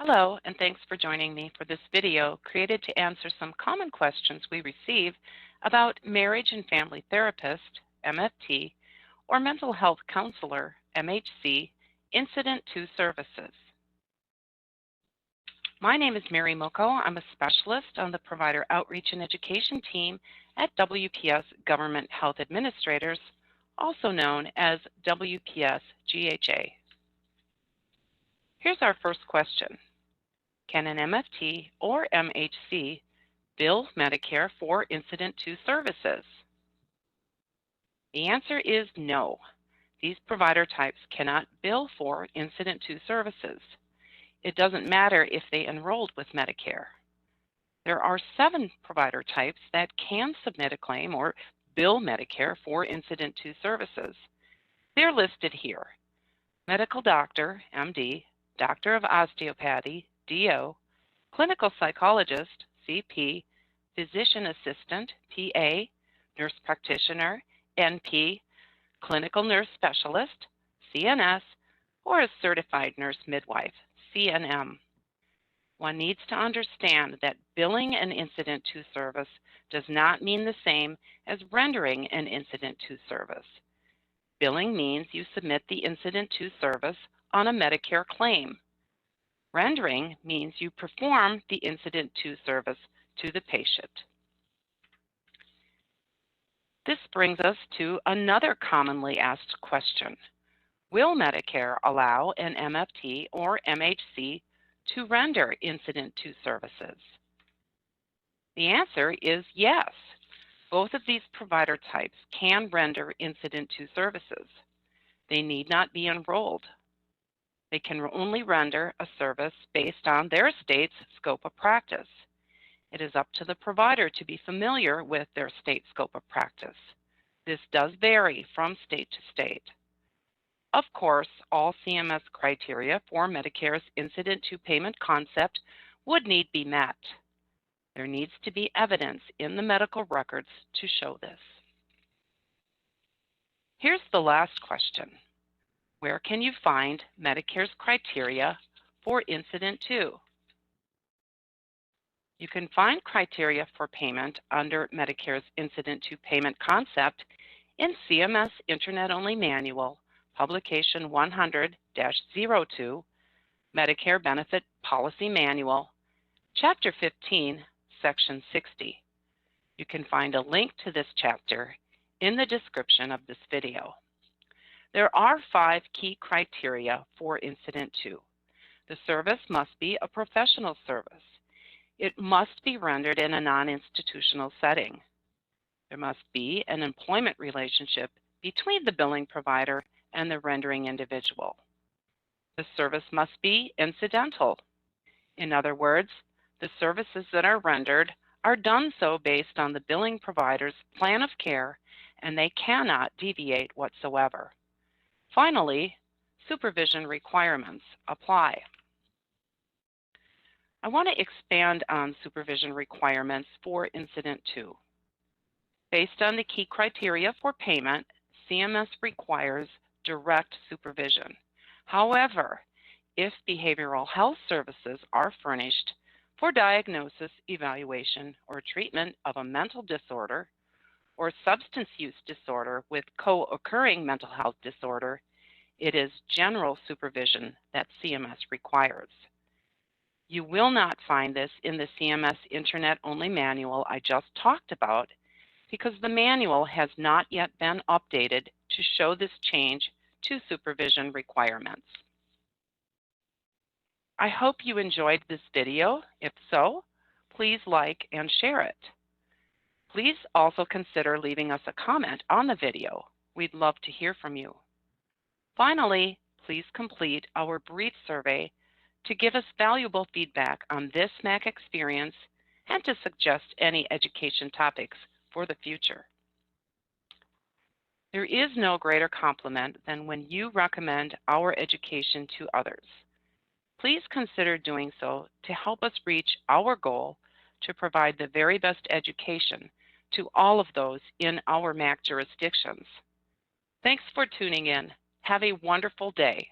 Hello, and thanks for joining me for this video created to answer some common questions we receive about marriage and family therapist, MFT, or mental health counselor, MHC, incident to services. My name is Mary Moko. I'm a specialist on the Provider Outreach and Education team at WPS Government Health Administrators, also known as WPS GHA. Here's our first question. Can an MFT or MHC bill Medicare for Incident to services? The answer is no. These provider types cannot bill for Incident to services. It doesn't matter if they enrolled with Medicare. There are 7 provider types that can submit a claim or bill Medicare for Incident to services. They're listed here: medical doctor, MD, doctor of osteopathy, DO, clinical psychologist, CP, physician assistant, PA, nurse practitioner, NP, clinical nurse specialist, CNS, or a certified nurse midwife, CNM. One needs to understand that billing an incident to service does not mean the same as rendering an incident to service. Billing means you submit the incident to service on a Medicare claim. Rendering means you perform the incident to service to the patient. This brings us to another commonly asked question. Will Medicare allow an MFT or MHC to render incident to services? The answer is yes. Both of these provider types can render incident to services. They need not be enrolled. They can only render a service based on their state's scope of practice. It is up to the provider to be familiar with their state scope of practice. This does vary from state to state. Of course, all CMS criteria for Medicare's incident to payment concept would need be met. There needs to be evidence in the medical records to show this. Here's the last question. Where can you find Medicare's criteria for incident to? You can find criteria for payment under Medicare's incident to payment concept in CMS Internet-Only Manual, Publication 100-02, Medicare Benefit Policy Manual, Chapter 15, Section 60. You can find a link to this chapter in the description of this video. There are 5 key criteria for incident to. The service must be a professional service. It must be rendered in a non-institutional setting. There must be an employment relationship between the billing provider and the rendering individual. The service must be incidental. In other words, the services that are rendered are done so based on the billing provider's plan of care, and they cannot deviate whatsoever. Finally, supervision requirements apply. I want to expand on supervision requirements for incident to. Based on the key criteria for payment, CMS requires direct supervision. However, if behavioral health services are furnished for diagnosis, evaluation, or treatment of a mental disorder or substance use disorder with co-occurring mental health disorder, it is general supervision that CMS requires. You will not find this in the CMS Internet-Only Manual I just talked about because the manual has not yet been updated to show this change to supervision requirements. I hope you enjoyed this video. If so, please like and share it. Please also consider leaving us a comment on the video. We'd love to hear from you. Finally, please complete our brief survey to give us valuable feedback on this MAC experience and to suggest any education topics for the future. There is no greater compliment than when you recommend our education to others. Please consider doing so to help us reach our goal to provide the very best education to all of those in our MAC jurisdictions. Thanks for tuning in. Have a wonderful day.